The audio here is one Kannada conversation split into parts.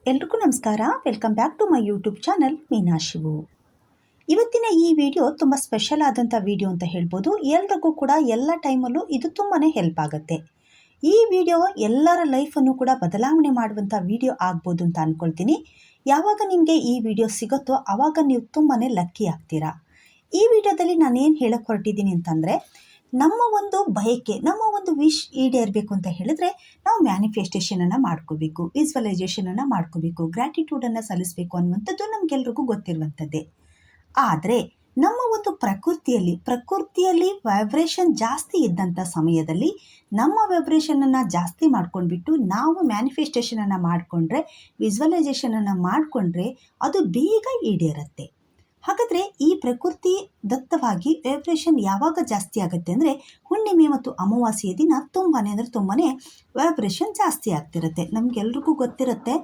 ಎಲ್ರಿಗೂ ನಮಸ್ಕಾರ. Welcome back to my YouTube channel Meena Shivu. ಇವತ್ತಿನ ಈ ವಿಡಿಯೋ ತುಂಬ ಸ್ಪೆಷಲ್ ಆದಂಥ ವಿಡಿಯೋ ಅಂತ ಹೇಳ್ಬೋದು. ಎಲ್ರಿಗೂ ಕೂಡ ಎಲ್ಲ ಟೈಮಲ್ಲೂ ಇದು ತುಂಬಾ ಹೆಲ್ಪ್ ಆಗುತ್ತೆ. ಈ ವಿಡಿಯೋ ಎಲ್ಲರ ಲೈಫನ್ನು ಕೂಡ ಬದಲಾವಣೆ ಮಾಡುವಂಥ ವಿಡಿಯೋ ಆಗ್ಬೋದು ಅಂತ ಅಂದ್ಕೊಳ್ತೀನಿ. ಯಾವಾಗ ನಿಮಗೆ ಈ ವಿಡಿಯೋ ಸಿಗುತ್ತೋ ಆವಾಗ ನೀವು ತುಂಬಾ ಲಕ್ಕಿ ಆಗ್ತೀರಾ. ಈ ವಿಡಿಯೋದಲ್ಲಿ ನಾನೇನು ಹೇಳಕ್ಕೆ ಹೊರಟಿದ್ದೀನಿ ಅಂತಂದರೆ, ನಮ್ಮ ಒಂದು ಬಯಕೆ, ನಮ್ಮ ಒಂದು ವಿಶ್ ಈಡೇರಬೇಕು ಅಂತ ಹೇಳಿದ್ರೆ ನಾವು ಮ್ಯಾನಿಫೆಸ್ಟೇಷನನ್ನು ಮಾಡ್ಕೋಬೇಕು, ವಿಜುವಲೈಸೇಷನನ್ನು ಮಾಡ್ಕೋಬೇಕು, ಗ್ರ್ಯಾಟಿಟ್ಯೂಡನ್ನು ಸಲ್ಲಿಸಬೇಕು ಅನ್ನುವಂಥದ್ದು ನಮಗೆಲ್ರಿಗೂ ಗೊತ್ತಿರುವಂಥದ್ದೇ. ಆದರೆ ನಮ್ಮ ಒಂದು ಪ್ರಕೃತಿಯಲ್ಲಿ ವೈಬ್ರೇಷನ್ ಜಾಸ್ತಿ ಇದ್ದಂಥ ಸಮಯದಲ್ಲಿ ನಮ್ಮ ವೈಬ್ರೇಷನನ್ನು ಜಾಸ್ತಿ ಮಾಡ್ಕೊಂಡ್ಬಿಟ್ಟು ನಾವು ಮ್ಯಾನಿಫೆಸ್ಟೇಷನನ್ನು ಮಾಡಿಕೊಂಡ್ರೆ, ವಿಜುವಲೈಸೇಷನನ್ನು ಮಾಡಿಕೊಂಡ್ರೆ ಅದು ಬೇಗ ಈಡೇರುತ್ತೆ. ಹಾಗಾದರೆ ಈ ಪ್ರಕೃತಿ ದತ್ತವಾಗಿ ವೈಬ್ರೇಷನ್ ಯಾವಾಗ ಜಾಸ್ತಿ ಆಗುತ್ತೆ ಅಂದರೆ, ಹುಣ್ಣಿಮೆ ಮತ್ತು ಅಮಾವಾಸ್ಯೆಯ ದಿನ ತುಂಬಾ ವೈಬ್ರೇಷನ್ ಜಾಸ್ತಿ ಆಗ್ತಿರುತ್ತೆ. ನಮಗೆಲ್ರಿಗೂ ಗೊತ್ತಿರುತ್ತೆ,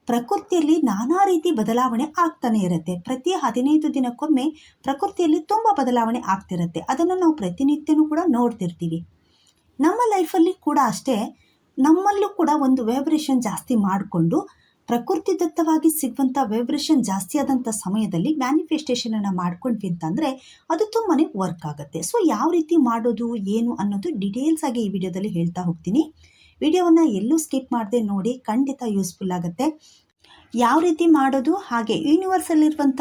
ಪ್ರಕೃತಿಯಲ್ಲಿ ನಾನಾ ರೀತಿ ಬದಲಾವಣೆ ಆಗ್ತಾನೆ ಇರುತ್ತೆ. ಪ್ರತಿ 15 ದಿನಕ್ಕೊಮ್ಮೆ ಪ್ರಕೃತಿಯಲ್ಲಿ ತುಂಬ ಬದಲಾವಣೆ ಆಗ್ತಿರುತ್ತೆ. ಅದನ್ನು ನಾವು ಪ್ರತಿನಿತ್ಯನೂ ಕೂಡ ನೋಡ್ತಿರ್ತೀವಿ. ನಮ್ಮ ಲೈಫಲ್ಲಿ ಕೂಡ ಅಷ್ಟೇ, ನಮ್ಮಲ್ಲೂ ಕೂಡ ಒಂದು ವೈಬ್ರೇಷನ್ ಜಾಸ್ತಿ ಮಾಡಿಕೊಂಡು ಪ್ರಕೃತಿ ದತ್ತವಾಗಿ ಸಿಗುವಂಥ ವೈಬ್ರೇಷನ್ ಜಾಸ್ತಿ ಆದಂಥ ಸಮಯದಲ್ಲಿ ಮ್ಯಾನಿಫೆಸ್ಟೇಷನನ್ನು ಮಾಡ್ಕೊಂಡ್ವಿ ಅಂತಂದರೆ ಅದು ತುಂಬಾ ವರ್ಕ್ ಆಗುತ್ತೆ. ಸೊ ಯಾವ ರೀತಿ ಮಾಡೋದು ಏನು ಅನ್ನೋದು ಡೀಟೇಲ್ಸ್ ಆಗಿ ಈ ವಿಡಿಯೋದಲ್ಲಿ ಹೇಳ್ತಾ ಹೋಗ್ತೀನಿ. ವಿಡಿಯೋವನ್ನು ಎಲ್ಲೂ ಸ್ಕಿಪ್ ಮಾಡದೆ ನೋಡಿ, ಖಂಡಿತ ಯೂಸ್ಫುಲ್ ಆಗುತ್ತೆ. ಯಾವ ರೀತಿ ಮಾಡೋದು, ಹಾಗೆ ಯೂನಿವರ್ಸಲ್ಲಿರುವಂಥ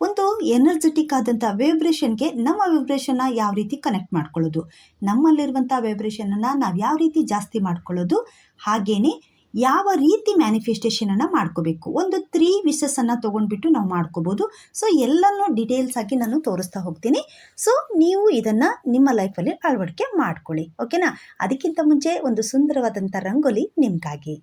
ಒಂದು ಎನರ್ಜೆಟಿಕ್ ಆದಂಥ ವೈಬ್ರೇಷನ್ಗೆ ನಮ್ಮ ವೈಬ್ರೇಷನ್ನ ಯಾವ ರೀತಿ ಕನೆಕ್ಟ್ ಮಾಡ್ಕೊಳ್ಳೋದು, ನಮ್ಮಲ್ಲಿರುವಂಥ ವೈಬ್ರೇಷನನ್ನು ನಾವು ಯಾವ ರೀತಿ ಜಾಸ್ತಿ ಮಾಡ್ಕೊಳ್ಳೋದು, ಹಾಗೆಯೇ ಯಾವ ರೀತಿ ಮ್ಯಾನಿಫೆಸ್ಟೇಷನನ್ನು ಮಾಡ್ಕೋಬೇಕು, ಒಂದು 3 ವಿಷಸ್ಸನ್ನು ತೊಗೊಂಡ್ಬಿಟ್ಟು ನಾವು ಮಾಡ್ಕೋಬೋದು. ಸೊ ಎಲ್ಲನೂ ಡೀಟೇಲ್ಸ್ ಆಗಿ ನಾನು ತೋರಿಸ್ತಾ ಹೋಗ್ತೀನಿ. ಸೊ ನೀವು ಇದನ್ನು ನಿಮ್ಮ ಲೈಫಲ್ಲಿ ಅಳವಡಿಕೆ ಮಾಡ್ಕೊಳ್ಳಿ, ಓಕೆನಾ? ಅದಕ್ಕಿಂತ ಮುಂಚೆ ಒಂದು ಸುಂದರವಾದಂಥ ರಂಗೋಲಿ ನಿಮಗಾಗಿ.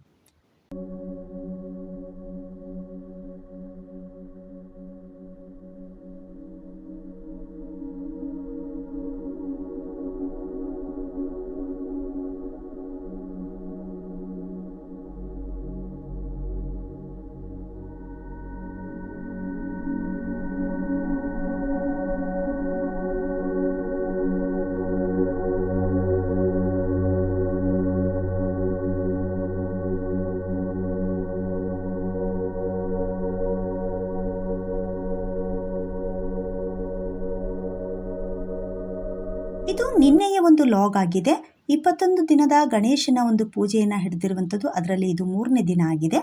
ಇದು ನಿನ್ನೆಯ ಒಂದು ಲಾಗ್ ಆಗಿದೆ. 21 ದಿನದ ಗಣೇಶನ ಒಂದು ಪೂಜೆಯನ್ನು ಹಿಡಿದಿರುವಂಥದ್ದು. ಅದರಲ್ಲಿ ಇದು 3ನೇ ದಿನ ಆಗಿದೆ.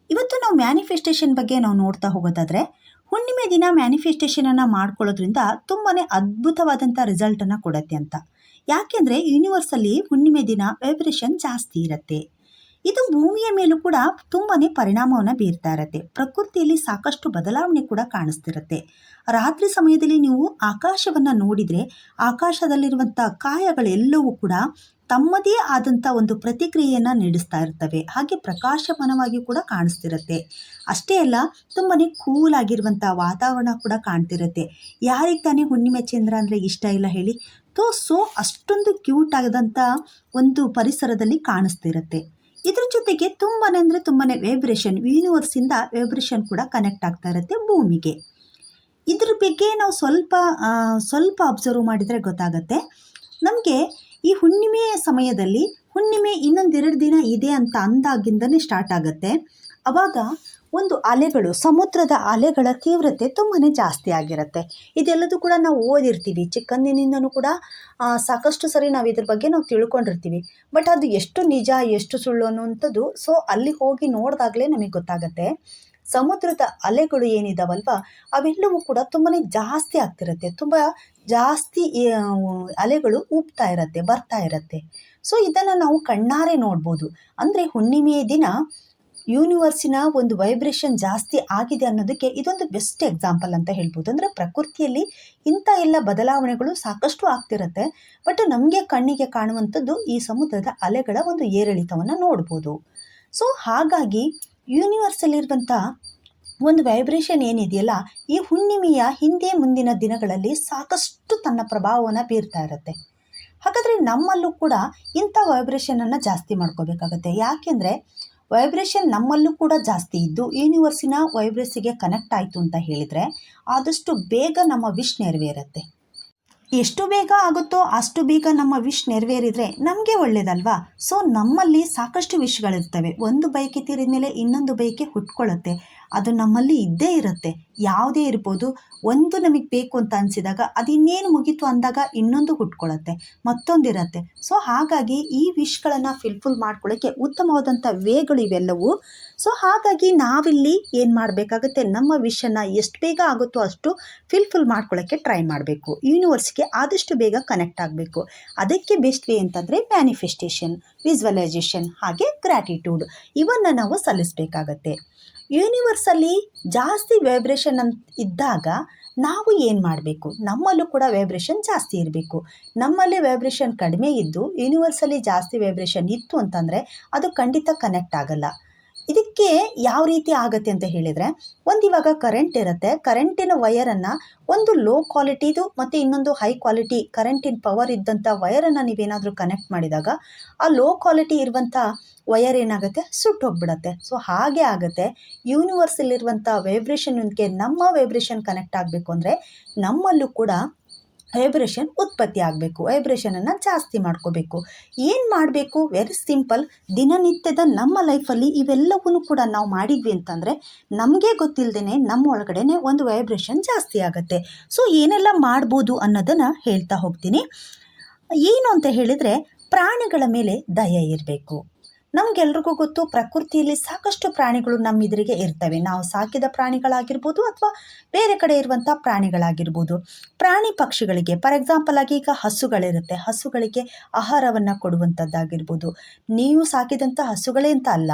ಇವತ್ತು ನಾವು ಮ್ಯಾನಿಫೆಸ್ಟೇಷನ್ ಬಗ್ಗೆ ನಾವು ನೋಡ್ತಾ ಹೋಗೋದಾದರೆ, ಹುಣ್ಣಿಮೆ ದಿನ ಮ್ಯಾನಿಫೆಸ್ಟೇಷನನ್ನು ಮಾಡ್ಕೊಳ್ಳೋದ್ರಿಂದ ತುಂಬಾ ಅದ್ಭುತವಾದಂಥ ರಿಸಲ್ಟನ್ನು ಕೊಡುತ್ತೆ ಅಂತ. ಯಾಕೆಂದರೆ ಯೂನಿವರ್ಸಲ್ಲಿ ಹುಣ್ಣಿಮೆ ದಿನ ವೈಬ್ರೇಷನ್ ಜಾಸ್ತಿ ಇರುತ್ತೆ. ಇದು ಭೂಮಿಯ ಮೇಲೂ ಕೂಡ ತುಂಬಾ ಪರಿಣಾಮವನ್ನು ಬೀರ್ತಾ ಇರುತ್ತೆ. ಪ್ರಕೃತಿಯಲ್ಲಿ ಸಾಕಷ್ಟು ಬದಲಾವಣೆ ಕೂಡ ಕಾಣಿಸ್ತಿರುತ್ತೆ. ರಾತ್ರಿ ಸಮಯದಲ್ಲಿ ನೀವು ಆಕಾಶವನ್ನು ನೋಡಿದರೆ, ಆಕಾಶದಲ್ಲಿರುವಂಥ ಕಾಯಗಳೆಲ್ಲವೂ ಕೂಡ ತಮ್ಮದೇ ಆದಂಥ ಒಂದು ಪ್ರತಿಕ್ರಿಯೆಯನ್ನು ನೀಡಿಸ್ತಾ ಇರ್ತವೆ. ಹಾಗೆ ಪ್ರಕಾಶಮಾನವಾಗಿ ಕೂಡ ಕಾಣಿಸ್ತಿರುತ್ತೆ. ಅಷ್ಟೇ ಅಲ್ಲ, ತುಂಬಾ ಕೂಲ್ ಆಗಿರುವಂಥ ವಾತಾವರಣ ಕೂಡ ಕಾಣ್ತಿರುತ್ತೆ. ಯಾರಿಗೆ ತಾನೇ ಹುಣ್ಣಿಮೆ ಚಂದ್ರ ಅಂದರೆ ಇಷ್ಟ ಇಲ್ಲ ಹೇಳಿ? ಸೊ ಅಷ್ಟೊಂದು ಕ್ಯೂಟ್ ಆದಂಥ ಒಂದು ಪರಿಸರದಲ್ಲಿ ಕಾಣಿಸ್ತಿರುತ್ತೆ. ಇದ್ರ ಜೊತೆಗೆ ತುಂಬಾ ವೈಬ್ರೇಷನ್, ಯೂನಿವರ್ಸಿಂದ ವೈಬ್ರೇಷನ್ ಕೂಡ ಕನೆಕ್ಟ್ ಆಗ್ತಾ ಇರುತ್ತೆ ಭೂಮಿಗೆ. ಇದ್ರ ಬಗ್ಗೆ ನಾವು ಸ್ವಲ್ಪ ಅಬ್ಸರ್ವ್ ಮಾಡಿದರೆ ಗೊತ್ತಾಗುತ್ತೆ ನಮಗೆ. ಈ ಹುಣ್ಣಿಮೆಯ ಸಮಯದಲ್ಲಿ, ಹುಣ್ಣಿಮೆ ಇನ್ನೊಂದು 2 ದಿನ ಇದೆ ಅಂತ ಅಂದಾಗಿಂದನೇ ಸ್ಟಾರ್ಟ್ ಆಗುತ್ತೆ. ಆವಾಗ ಒಂದು ಅಲೆಗಳು, ಸಮುದ್ರದ ಅಲೆಗಳ ತೀವ್ರತೆ ತುಂಬಾ ಜಾಸ್ತಿ ಆಗಿರುತ್ತೆ. ಇದೆಲ್ಲದೂ ಕೂಡ ನಾವು ಓದಿರ್ತೀವಿ, ಚಿಕ್ಕಂದಿನಿಂದನೂ ಕೂಡ ಸಾಕಷ್ಟು ಸರಿ ನಾವು ಇದ್ರ ಬಗ್ಗೆ ನಾವು ತಿಳ್ಕೊಂಡಿರ್ತೀವಿ. ಬಟ್ ಅದು ಎಷ್ಟು ನಿಜ ಎಷ್ಟು ಸುಳ್ಳು ಅನ್ನುವಂಥದ್ದು ಸೊ ಅಲ್ಲಿ ಹೋಗಿ ನೋಡಿದಾಗಲೇ ನಮಗೆ ಗೊತ್ತಾಗುತ್ತೆ. ಸಮುದ್ರದ ಅಲೆಗಳು ಏನಿದಾವಲ್ವ, ಅವೆಲ್ಲವೂ ಕೂಡ ತುಂಬಾ ಜಾಸ್ತಿ ಆಗ್ತಿರುತ್ತೆ. ತುಂಬ ಜಾಸ್ತಿ ಅಲೆಗಳು ಉಬ್ತಾ ಇರುತ್ತೆ, ಬರ್ತಾ ಇರುತ್ತೆ. ಸೊ ಇದನ್ನು ನಾವು ಕಣ್ಣಾರೆ ನೋಡ್ಬೋದು. ಅಂದರೆ ಹುಣ್ಣಿಮೆಯ ದಿನ ಯೂನಿವರ್ಸಿನ ಒಂದು ವೈಬ್ರೇಷನ್ ಜಾಸ್ತಿ ಆಗಿದೆ ಅನ್ನೋದಕ್ಕೆ ಇದೊಂದು ಬೆಸ್ಟ್ ಎಕ್ಸಾಂಪಲ್ ಅಂತ ಹೇಳ್ಬೋದು. ಅಂದರೆ ಪ್ರಕೃತಿಯಲ್ಲಿ ಇಂಥ ಎಲ್ಲ ಬದಲಾವಣೆಗಳು ಸಾಕಷ್ಟು ಆಗ್ತಿರುತ್ತೆ. ಬಟ್ ನಮಗೆ ಕಣ್ಣಿಗೆ ಕಾಣುವಂಥದ್ದು ಈ ಸಮುದ್ರದ ಅಲೆಗಳ ಒಂದು ಏರಿಳಿತವನ್ನು ನೋಡ್ಬೋದು. ಸೊ ಹಾಗಾಗಿ ಯೂನಿವರ್ಸಲ್ಲಿರುವಂಥ ಒಂದು ವೈಬ್ರೇಷನ್ ಏನಿದೆಯಲ್ಲ, ಈ ಹುಣ್ಣಿಮೆಯ ಹಿಂದೆ ಮುಂದಿನ ದಿನಗಳಲ್ಲಿ ಸಾಕಷ್ಟು ತನ್ನ ಪ್ರಭಾವವನ್ನು ಬೀರ್ತಾ ಇರುತ್ತೆ. ಹಾಗಾದರೆ ನಮ್ಮಲ್ಲೂ ಕೂಡ ಇಂಥ ವೈಬ್ರೇಷನನ್ನು ಜಾಸ್ತಿ ಮಾಡ್ಕೋಬೇಕಾಗತ್ತೆ. ಯಾಕೆಂದರೆ ವೈಬ್ರೇಷನ್ ನಮ್ಮಲ್ಲೂ ಕೂಡ ಜಾಸ್ತಿ ಇದ್ದು ಯೂನಿವರ್ಸಿನ ವೈಬ್ರೇಸಿಗೆ ಕನೆಕ್ಟ್ ಆಯಿತು ಅಂತ ಹೇಳಿದರೆ ಆದಷ್ಟು ಬೇಗ ನಮ್ಮ ವಿಶ್ ನೆರವೇರುತ್ತೆ. ಎಷ್ಟು ಬೇಗ ಆಗುತ್ತೋ ಅಷ್ಟು ಬೇಗ ನಮ್ಮ ವಿಶ್ ನೆರವೇರಿದರೆ ನಮಗೆ ಒಳ್ಳೆಯದಲ್ವಾ. ಸೊ ನಮ್ಮಲ್ಲಿ ಸಾಕಷ್ಟು ವಿಶ್ಗಳಿರ್ತವೆ. ಒಂದು ಬಯಕೆ ತೀರಿದ ಮೇಲೆ ಇನ್ನೊಂದು ಬಯಕೆ ಹುಟ್ಕೊಳ್ಳುತ್ತೆ. ಅದು ನಮ್ಮಲ್ಲಿ ಇದ್ದೇ ಇರುತ್ತೆ, ಯಾವುದೇ ಇರ್ಬೋದು. ಒಂದು ನಮಗೆ ಬೇಕು ಅಂತ ಅನಿಸಿದಾಗ ಅದು ಇನ್ನೇನು ಮುಗೀತು ಅಂದಾಗ ಇನ್ನೊಂದು ಹುಟ್ಕೊಳ್ಳುತ್ತೆ, ಮತ್ತೊಂದಿರುತ್ತೆ. ಸೊ ಹಾಗಾಗಿ ಈ ವಿಶ್ಗಳನ್ನು ಫಿಲ್ಫುಲ್ ಮಾಡ್ಕೊಳ್ಳೋಕ್ಕೆ ಉತ್ತಮವಾದಂಥ ವೇಗಳು ಇವೆಲ್ಲವೂ. ಸೊ ಹಾಗಾಗಿ ನಾವಿಲ್ಲಿ ಏನು ಮಾಡಬೇಕಾಗುತ್ತೆ, ನಮ್ಮ ವಿಷನ್ನು ಎಷ್ಟು ಬೇಗ ಆಗುತ್ತೋ ಅಷ್ಟು ಫಿಲ್ಫುಲ್ ಮಾಡ್ಕೊಳ್ಳೋಕ್ಕೆ ಟ್ರೈ ಮಾಡಬೇಕು. ಯೂನಿವರ್ಸ್ಗೆ ಆದಷ್ಟು ಬೇಗ ಕನೆಕ್ಟ್ ಆಗಬೇಕು. ಅದಕ್ಕೆ ಬೆಸ್ಟ್ ವೇ ಅಂತಂದರೆ ಮ್ಯಾನಿಫೆಸ್ಟೇಷನ್, ವಿಜುವಲೈಸೇಷನ್ ಹಾಗೆ ಗ್ರ್ಯಾಟಿಟ್ಯೂಡ್ ಇವನ್ನು ನಾವು ಸಲ್ಲಿಸಬೇಕಾಗತ್ತೆ. ಯೂನಿವರ್ಸಲ್ಲಿ ಜಾಸ್ತಿ ವೈಬ್ರೇಷನ್ ಇದ್ದಾಗ ನಾವು ಏನು ಮಾಡಬೇಕು, ನಮ್ಮಲ್ಲೂ ಕೂಡ ವೈಬ್ರೇಷನ್ ಜಾಸ್ತಿ ಇರಬೇಕು. ನಮ್ಮಲ್ಲಿ ವೈಬ್ರೇಷನ್ ಕಡಿಮೆ ಇದ್ದು ಯೂನಿವರ್ಸಲ್ಲಿ ಜಾಸ್ತಿ ವೈಬ್ರೇಷನ್ ಇತ್ತು ಅಂತಂದರೆ ಅದು ಖಂಡಿತ ಕನೆಕ್ಟ್ ಆಗಲ್ಲ. ಇದಕ್ಕೆ ಯಾವ ರೀತಿ ಆಗುತ್ತೆ ಅಂತ ಹೇಳಿದರೆ, ಇವಾಗ ಕರೆಂಟ್ ಇರುತ್ತೆ, ಕರೆಂಟಿನ ವಯರನ್ನು ಒಂದು ಲೋ ಕ್ವಾಲಿಟಿದು ಮತ್ತು ಇನ್ನೊಂದು ಹೈ ಕ್ವಾಲಿಟಿ ಕರೆಂಟಿನ ಪವರ್ ಇದ್ದಂಥ ವಯರನ್ನು ನೀವೇನಾದರೂ ಕನೆಕ್ಟ್ ಮಾಡಿದಾಗ ಆ ಲೋ ಕ್ವಾಲಿಟಿ ಇರುವಂಥ ವಯರ್ ಏನಾಗುತ್ತೆ, ಸುಟ್ಟೋಗ್ಬಿಡತ್ತೆ. ಸೊ ಹಾಗೆ ಆಗುತ್ತೆ. ಯೂನಿವರ್ಸಲ್ಲಿರುವಂಥ ವೈಬ್ರೇಷನ್ಗೆ ನಮ್ಮ ವೈಬ್ರೇಷನ್ ಕನೆಕ್ಟ್ ಆಗಬೇಕು ಅಂದರೆ ನಮ್ಮಲ್ಲೂ ಕೂಡ ವೈಬ್ರೇಷನ್ ಉತ್ಪತ್ತಿ ಆಗಬೇಕು. ವೈಬ್ರೇಷನನ್ನು ಜಾಸ್ತಿ ಮಾಡ್ಕೋಬೇಕು. ಏನು ಮಾಡಬೇಕು, ವೆರಿ ಸಿಂಪಲ್. ದಿನನಿತ್ಯದ ನಮ್ಮ ಲೈಫಲ್ಲಿ ಇವೆಲ್ಲವೂ ಕೂಡ ನಾವು ಮಾಡಿದ್ವಿ ಅಂತಂದರೆ ನಮಗೆ ಗೊತ್ತಿಲ್ಲದೇ ನಮ್ಮ ಒಳಗಡೆ ಒಂದು ವೈಬ್ರೇಷನ್ ಜಾಸ್ತಿ ಆಗುತ್ತೆ. ಸೊ ಏನೆಲ್ಲ ಮಾಡ್ಬೋದು ಅನ್ನೋದನ್ನು ಹೇಳ್ತಾ ಹೋಗ್ತೀನಿ. ಏನು ಅಂತ ಹೇಳಿದರೆ, ಪ್ರಾಣಿಗಳ ಮೇಲೆ ದಯೆ ಇರಬೇಕು. ನಮಗೆಲ್ರಿಗೂ ಗೊತ್ತು, ಪ್ರಕೃತಿಯಲ್ಲಿ ಸಾಕಷ್ಟು ಪ್ರಾಣಿಗಳು ನಮ್ಮ ಎದುರಿಗೆ ಇರ್ತವೆ. ನಾವು ಸಾಕಿದ ಪ್ರಾಣಿಗಳಾಗಿರ್ಬೋದು ಅಥವಾ ಬೇರೆ ಕಡೆ ಇರುವಂಥ ಪ್ರಾಣಿಗಳಾಗಿರ್ಬೋದು. ಪ್ರಾಣಿ ಪಕ್ಷಿಗಳಿಗೆ ಫಾರ್ ಎಕ್ಸಾಂಪಲ್ ಆಗಿ ಈಗ ಹಸುಗಳಿರುತ್ತೆ, ಹಸುಗಳಿಗೆ ಆಹಾರವನ್ನು ಕೊಡುವಂಥದ್ದಾಗಿರ್ಬೋದು. ನೀವು ಸಾಕಿದಂಥ ಹಸುಗಳೇ ಅಂತ ಅಲ್ಲ,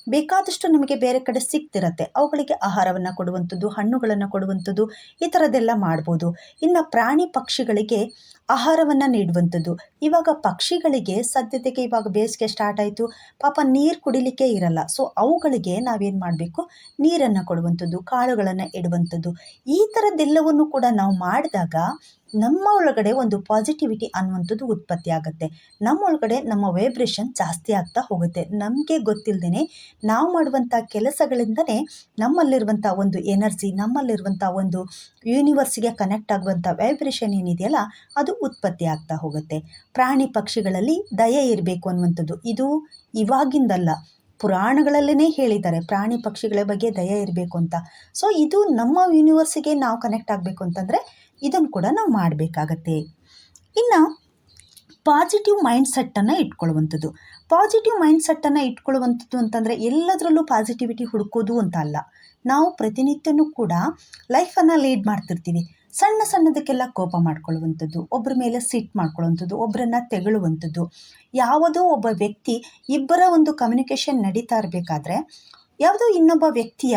ಬೇಕಾದಷ್ಟು ನಮಗೆ ಬೇರೆ ಕಡೆ ಸಿಗ್ತಿರತ್ತೆ, ಅವುಗಳಿಗೆ ಆಹಾರವನ್ನು ಕೊಡುವಂಥದ್ದು, ಹಣ್ಣುಗಳನ್ನು ಕೊಡುವಂಥದ್ದು, ಈ ಥರದ್ದೆಲ್ಲ ಮಾಡ್ಬೋದು. ಇನ್ನು ಪ್ರಾಣಿ ಪಕ್ಷಿಗಳಿಗೆ ಆಹಾರವನ್ನು ನೀಡುವಂಥದ್ದು. ಇವಾಗ ಪಕ್ಷಿಗಳಿಗೆ ಸದ್ಯತೆಗೆ ಇವಾಗ ಬೇಸಿಗೆ ಸ್ಟಾರ್ಟ್ ಆಯಿತು, ಪಾಪ ನೀರು ಕುಡಿಲಿಕ್ಕೆ ಇರಲ್ಲ. ಸೊ ಅವುಗಳಿಗೆ ನಾವೇನು ಮಾಡಬೇಕು, ನೀರನ್ನು ಕೊಡುವಂಥದ್ದು, ಕಾಳುಗಳನ್ನು ಇಡುವಂಥದ್ದು. ಈ ಥರದ್ದೆಲ್ಲವನ್ನು ಕೂಡ ನಾವು ಮಾಡಿದಾಗ ನಮ್ಮ ಒಳಗಡೆ ಒಂದು ಪಾಸಿಟಿವಿಟಿ ಅನ್ನುವಂಥದ್ದು ಉತ್ಪತ್ತಿ ಆಗುತ್ತೆ. ನಮ್ಮ ಒಳಗಡೆ ನಮ್ಮ ವೈಬ್ರೇಷನ್ ಜಾಸ್ತಿ ಆಗ್ತಾ ಹೋಗುತ್ತೆ. ನಮಗೆ ಗೊತ್ತಿಲ್ಲದೇ ನಾವು ಮಾಡುವಂಥ ಕೆಲಸಗಳಿಂದನೇ ನಮ್ಮಲ್ಲಿರುವಂಥ ಒಂದು ಎನರ್ಜಿ, ನಮ್ಮಲ್ಲಿರುವಂಥ ಒಂದು ಯೂನಿವರ್ಸಿಗೆ ಕನೆಕ್ಟ್ ಆಗುವಂಥ ವೈಬ್ರೇಷನ್ ಏನಿದೆಯಲ್ಲ ಅದು ಉತ್ಪತ್ತಿ ಆಗ್ತಾ ಹೋಗುತ್ತೆ. ಪ್ರಾಣಿ ಪಕ್ಷಿಗಳಲ್ಲಿ ದಯೆ ಇರಬೇಕು ಅನ್ನುವಂಥದ್ದು ಇದು ಇವಾಗಿಂದಲ್ಲ, ಪುರಾಣಗಳಲ್ಲೇ ಹೇಳಿದ್ದಾರೆ ಪ್ರಾಣಿ ಪಕ್ಷಿಗಳ ಬಗ್ಗೆ ದಯೆ ಇರಬೇಕು ಅಂತ. ಸೊ ಇದು ನಮ್ಮ ಯೂನಿವರ್ಸಿಗೆ ನಾವು ಕನೆಕ್ಟ್ ಆಗಬೇಕು ಅಂತಂದರೆ ಇದನ್ನು ಕೂಡ ನಾವು ಮಾಡಬೇಕಾಗತ್ತೆ. ಇನ್ನು ಪಾಸಿಟಿವ್ ಮೈಂಡ್ ಸೆಟ್ಟನ್ನು ಇಟ್ಕೊಳ್ಳುವಂಥದ್ದು. ಪಾಸಿಟಿವ್ ಮೈಂಡ್ ಸೆಟ್ಟನ್ನು ಇಟ್ಕೊಳ್ಳುವಂಥದ್ದು ಅಂತಂದರೆ ಎಲ್ಲದರಲ್ಲೂ ಪಾಸಿಟಿವಿಟಿ ಹುಡುಕೋದು ಅಂತ ಅಲ್ಲ. ನಾವು ಪ್ರತಿನಿತ್ಯನೂ ಕೂಡ ಲೈಫನ್ನು ಲೀಡ್ ಮಾಡ್ತಿರ್ತೀವಿ. ಸಣ್ಣ ಸಣ್ಣದಕ್ಕೆಲ್ಲ ಕೋಪ ಮಾಡ್ಕೊಳ್ಳುವಂಥದ್ದು, ಒಬ್ಬರ ಮೇಲೆ ಸಿಟ್ಟು ಮಾಡ್ಕೊಳ್ಳುವಂಥದ್ದು, ಒಬ್ಬರನ್ನು ತೆಗಳುವಂಥದ್ದು. ಯಾವುದೋ ಒಬ್ಬ ವ್ಯಕ್ತಿ, ಇಬ್ಬರ ಒಂದು ಕಮ್ಯುನಿಕೇಷನ್ ನಡೀತಾ ಇರಬೇಕಾದ್ರೆ ಯಾವುದೋ ಇನ್ನೊಬ್ಬ ವ್ಯಕ್ತಿಯ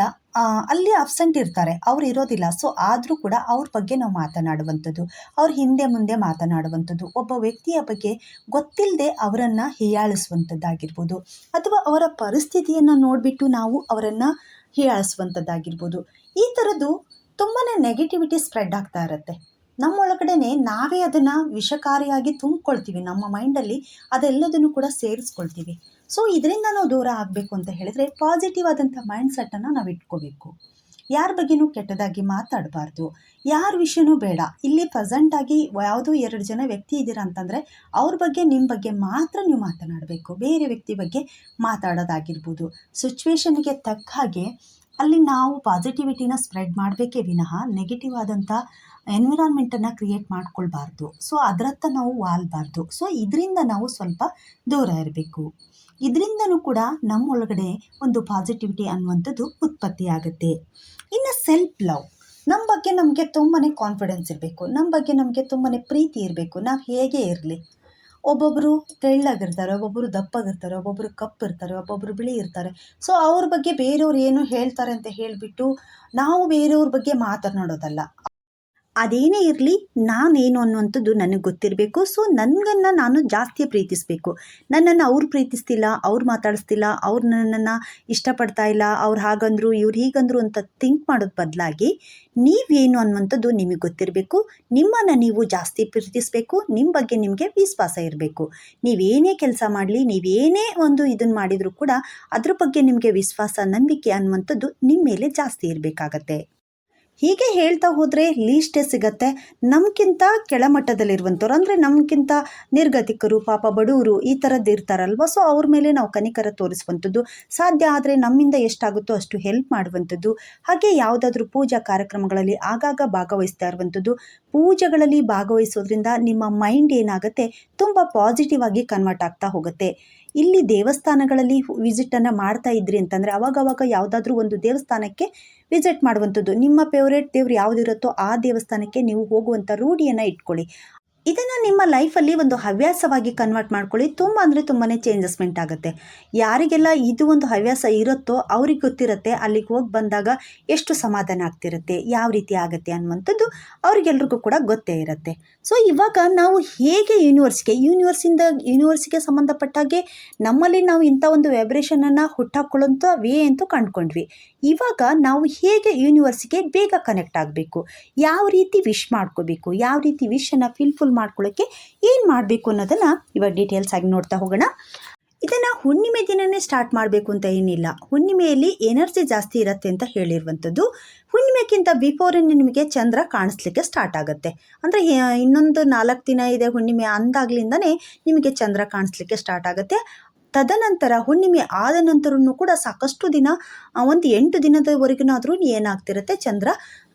ಅಲ್ಲಿ ಅಬ್ಸೆಂಟ್ ಇರ್ತಾರೆ, ಅವ್ರು ಇರೋದಿಲ್ಲ. ಸೊ ಆದರೂ ಕೂಡ ಅವ್ರ ಬಗ್ಗೆ ನಾವು ಮಾತನಾಡುವಂಥದ್ದು, ಅವ್ರ ಹಿಂದೆ ಮುಂದೆ ಮಾತನಾಡುವಂಥದ್ದು, ಒಬ್ಬ ವ್ಯಕ್ತಿಯ ಬಗ್ಗೆ ಗೊತ್ತಿಲ್ಲದೆ ಅವರನ್ನು ಹೀಯಾಳಿಸುವಂಥದ್ದಾಗಿರ್ಬೋದು, ಅಥವಾ ಅವರ ಪರಿಸ್ಥಿತಿಯನ್ನು ನೋಡಿಬಿಟ್ಟು ನಾವು ಅವರನ್ನು ಹೀಯಾಳಿಸುವಂಥದ್ದಾಗಿರ್ಬೋದು. ಈ ಥರದ್ದು ತುಂಬಾ ನೆಗೆಟಿವಿಟಿ ಸ್ಪ್ರೆಡ್ ಆಗ್ತಾ ಇರುತ್ತೆ. ನಮ್ಮೊಳಗಡೆ ನಾವೇ ಅದನ್ನು ವಿಷಕಾರಿಯಾಗಿ ತುಂಬಿಕೊಳ್ತೀವಿ. ನಮ್ಮ ಮೈಂಡಲ್ಲಿ ಅದೆಲ್ಲದನ್ನು ಕೂಡ ಸೇರಿಸ್ಕೊಳ್ತೀವಿ. ಸೊ ಇದರಿಂದ ನಾವು ದೂರ ಆಗಬೇಕು ಅಂತ ಹೇಳಿದರೆ ಪಾಸಿಟಿವ್ ಆದಂಥ ಮೈಂಡ್ ಸೆಟ್ಟನ್ನು ನಾವು ಇಟ್ಕೋಬೇಕು. ಯಾರ ಬಗ್ಗೆನೂ ಕೆಟ್ಟದಾಗಿ ಮಾತಾಡಬಾರ್ದು, ಯಾರ ವಿಷಯನೂ ಬೇಡ. ಇಲ್ಲಿ ಪ್ರೆಸೆಂಟಾಗಿ ಯಾವುದೋ 2 ಜನ ವ್ಯಕ್ತಿ ಇದ್ದೀರಾ ಅಂತಂದರೆ ಅವ್ರ ಬಗ್ಗೆ, ನಿಮ್ಮ ಬಗ್ಗೆ ಮಾತ್ರ ನೀವು ಮಾತನಾಡಬೇಕು. ಬೇರೆ ವ್ಯಕ್ತಿ ಬಗ್ಗೆ ಮಾತಾಡೋದಾಗಿರ್ಬೋದು. ಸಿಚುವೇಶನ್ಗೆ ತಕ್ಕ ಹಾಗೆ ಅಲ್ಲಿ ನಾವು ಪಾಸಿಟಿವಿಟಿನ ಸ್ಪ್ರೆಡ್ ಮಾಡಬೇಕೇ ವಿನಃ ನೆಗೆಟಿವ್ ಆದಂಥ ಎನ್ವಿರಾನ್ಮೆಂಟನ್ನು ಕ್ರಿಯೇಟ್ ಮಾಡ್ಕೊಳ್ಬಾರ್ದು. ಸೊ ಅದರತ್ತ ನಾವು ವಾಲ್ಬಾರ್ದು. ಸೊ ಇದರಿಂದ ನಾವು ಸ್ವಲ್ಪ ದೂರ ಇರಬೇಕು. ಇದರಿಂದನೂ ಕೂಡ ನಮ್ಮೊಳಗಡೆ ಒಂದು ಪಾಸಿಟಿವಿಟಿ ಅನ್ನುವಂಥದ್ದು ಉತ್ಪತ್ತಿ ಆಗುತ್ತೆ. ಇನ್ನು ಸೆಲ್ಫ್ ಲವ್, ನಮ್ಮ ಬಗ್ಗೆ ನಮಗೆ ತುಂಬಾ ಕಾನ್ಫಿಡೆನ್ಸ್ ಇರಬೇಕು, ನಮ್ಮ ಬಗ್ಗೆ ನಮಗೆ ತುಂಬಾ ಪ್ರೀತಿ ಇರಬೇಕು. ನಾವು ಹೇಗೆ ಇರಲಿ, ಒಬ್ಬೊಬ್ಬರು ತೆಳ್ಳಗಿರ್ತಾರೆ, ಒಬ್ಬೊಬ್ಬರು ದಪ್ಪಗಿರ್ತಾರೆ, ಒಬ್ಬೊಬ್ಬರು ಕಪ್ಪಿರ್ತಾರೆ, ಒಬ್ಬೊಬ್ಬರು ಬಿಳಿ ಇರ್ತಾರೆ. ಸೊ ಅವ್ರ ಬಗ್ಗೆ ಬೇರೆಯವ್ರು ಏನು ಹೇಳ್ತಾರೆ ಅಂತ ಹೇಳಿಬಿಟ್ಟು ನಾವು ಬೇರೆಯವ್ರ ಬಗ್ಗೆ ಮಾತನಾಡೋದಲ್ಲ. ಅದೇನೇ ಇರಲಿ, ನಾನೇನು ಅನ್ನುವಂಥದ್ದು ನನಗೆ ಗೊತ್ತಿರಬೇಕು. ಸೊ ನನಗನ್ನು ನಾನು ಜಾಸ್ತಿ ಪ್ರೀತಿಸಬೇಕು. ನನ್ನನ್ನು ಅವ್ರು ಪ್ರೀತಿಸ್ತಿಲ್ಲ, ಅವ್ರು ಮಾತಾಡಿಸ್ತಿಲ್ಲ, ಅವ್ರು ನನ್ನನ್ನು ಇಷ್ಟಪಡ್ತಾ ಇಲ್ಲ, ಅವ್ರು ಹಾಗಂದರು ಇವ್ರು ಹೀಗಂದರು ಅಂತ ಥಿಂಕ್ ಮಾಡೋದು ಬದಲಾಗಿ ನೀವೇನು ಅನ್ನುವಂಥದ್ದು ನಿಮಗೆ ಗೊತ್ತಿರಬೇಕು. ನಿಮ್ಮನ್ನು ನೀವು ಜಾಸ್ತಿ ಪ್ರೀತಿಸಬೇಕು. ನಿಮ್ಮ ಬಗ್ಗೆ ನಿಮಗೆ ವಿಶ್ವಾಸ ಇರಬೇಕು. ನೀವೇನೇ ಕೆಲಸ ಮಾಡಲಿ, ನೀವೇನೇ ಒಂದು ಇದನ್ನು ಮಾಡಿದರೂ ಕೂಡ ಅದ್ರ ಬಗ್ಗೆ ನಿಮಗೆ ವಿಶ್ವಾಸ, ನಂಬಿಕೆ ಅನ್ನುವಂಥದ್ದು ನಿಮ್ಮ ಮೇಲೆ ಜಾಸ್ತಿ ಇರಬೇಕಾಗತ್ತೆ. ಹೀಗೆ ಹೇಳ್ತಾ ಹೋದರೆ ಲೀಸ್ಟೇ ಸಿಗತ್ತೆ. ನಮಗಿಂತ ಕೆಳಮಟ್ಟದಲ್ಲಿರುವಂಥವ್ರು ಅಂದರೆ ನಮಗಿಂತ ನಿರ್ಗತಿಕರು, ಪಾಪ ಬಡವರು ಈ ಥರದ್ದು ಇರ್ತಾರಲ್ವ. ಸೊ ಅವ್ರ ಮೇಲೆ ನಾವು ಕನಿಕರ ತೋರಿಸುವಂಥದ್ದು, ಸಾಧ್ಯ ಆದರೆ ನಮ್ಮಿಂದ ಎಷ್ಟಾಗುತ್ತೋ ಅಷ್ಟು ಹೆಲ್ಪ್ ಮಾಡುವಂಥದ್ದು. ಹಾಗೆ ಯಾವುದಾದ್ರೂ ಪೂಜಾ ಕಾರ್ಯಕ್ರಮಗಳಲ್ಲಿ ಆಗಾಗ ಭಾಗವಹಿಸ್ತಾ ಇರುವಂಥದ್ದು. ಪೂಜೆಗಳಲ್ಲಿ ಭಾಗವಹಿಸೋದ್ರಿಂದ ನಿಮ್ಮ ಮೈಂಡ್ ಏನಾಗುತ್ತೆ, ತುಂಬ ಪಾಸಿಟಿವ್ ಆಗಿ ಕನ್ವರ್ಟ್ ಆಗ್ತಾ ಹೋಗುತ್ತೆ. ಇಲ್ಲಿ ದೇವಸ್ಥಾನಗಳಲ್ಲಿ ವಿಸಿಟನ್ನು ಮಾಡ್ತಾ ಇದ್ರಿ ಅಂತಂದರೆ ಅವಾಗವಾಗ ಯಾವುದಾದ್ರೂ ಒಂದು ದೇವಸ್ಥಾನಕ್ಕೆ ವಿಸಿಟ್ ಮಾಡುವಂಥದ್ದು. ನಿಮ್ಮ ಫೇವ್ರೇಟ್ ದೇವ್ರು ಯಾವುದಿರುತ್ತೋ ಆ ದೇವಸ್ಥಾನಕ್ಕೆ ನೀವು ಹೋಗುವಂಥ ರೂಢಿಯನ್ನು ಇಟ್ಕೊಳ್ಳಿ. ಇದನ್ನು ನಿಮ್ಮ ಲೈಫಲ್ಲಿ ಒಂದು ಹವ್ಯಾಸವಾಗಿ ಕನ್ವರ್ಟ್ ಮಾಡ್ಕೊಳ್ಳಿ. ತುಂಬ ಅಂದರೆ ತುಂಬಾ ಚೇಂಜಸ್ಮೆಂಟ್ ಆಗುತ್ತೆ. ಯಾರಿಗೆಲ್ಲ ಇದು ಒಂದು ಹವ್ಯಾಸ ಇರುತ್ತೋ ಅವ್ರಿಗೆ ಗೊತ್ತಿರುತ್ತೆ ಅಲ್ಲಿಗೆ ಹೋಗಿ ಬಂದಾಗ ಎಷ್ಟು ಸಮಾಧಾನ ಆಗ್ತಿರುತ್ತೆ, ಯಾವ ರೀತಿ ಆಗುತ್ತೆ ಅನ್ನುವಂಥದ್ದು ಅವ್ರಿಗೆಲ್ರಿಗೂ ಕೂಡ ಗೊತ್ತೇ ಇರುತ್ತೆ. ಸೊ ಇವಾಗ ನಾವು ಹೇಗೆ ಯೂನಿವರ್ಸಿಗೆ ಸಂಬಂಧಪಟ್ಟಾಗೆ ನಮ್ಮಲ್ಲಿ ನಾವು ಇಂಥ ಒಂದು ವೈಬ್ರೇಷನನ್ನು ಹುಟ್ಟಾಕೊಳ್ಳೋಂಥ ವೇ ಅಂತೂ ಕಂಡುಕೊಂಡ್ವಿ. ಇವಾಗ ನಾವು ಹೇಗೆ ಯೂನಿವರ್ಸಿಗೆ ಬೇಗ ಕನೆಕ್ಟ್ ಆಗಬೇಕು, ಯಾವ ರೀತಿ ವಿಶ್ ಮಾಡ್ಕೋಬೇಕು, ಯಾವ ರೀತಿ ವಿಶನ್ನು ಫುಲ್ಫಿಲ್ ಮಾಡ್ಕೊಳ್ಳೋಕ್ಕೆ ಏನು ಮಾಡಬೇಕು ಅನ್ನೋದನ್ನು ಇವಾಗ ಡೀಟೇಲ್ಸ್ ಆಗಿ ನೋಡ್ತಾ ಹೋಗೋಣ. ಇದನ್ನು ಹುಣ್ಣಿಮೆ ದಿನವೇ ಸ್ಟಾರ್ಟ್ ಮಾಡಬೇಕು ಅಂತ ಏನಿಲ್ಲ. ಹುಣ್ಣಿಮೆಯಲ್ಲಿ ಎನರ್ಜಿ ಜಾಸ್ತಿ ಇರುತ್ತೆ ಅಂತ ಹೇಳಿರುವಂಥದ್ದು. ಹುಣ್ಣಿಮೆಗಿಂತ ಬಿಫೋರೇ ನಿಮಗೆ ಚಂದ್ರ ಕಾಣಿಸ್ಲಿಕ್ಕೆ ಸ್ಟಾರ್ಟ್ ಆಗುತ್ತೆ. ಅಂದರೆ ಇನ್ನೊಂದು 4 ದಿನ ಇದೆ ಹುಣ್ಣಿಮೆ ಅಂದಾಗ್ಲಿಂದನೇ ನಿಮಗೆ ಚಂದ್ರ ಕಾಣಿಸ್ಲಿಕ್ಕೆ ಸ್ಟಾರ್ಟ್ ಆಗುತ್ತೆ. ತದನಂತರ ಹುಣ್ಣಿಮೆ ಆದ ನಂತರನೂ ಕೂಡ ಸಾಕಷ್ಟು ದಿನ, ಒಂದು 8 ದಿನದವರೆಗಿನಾದರೂ ಏನಾಗ್ತಿರುತ್ತೆ, ಚಂದ್ರ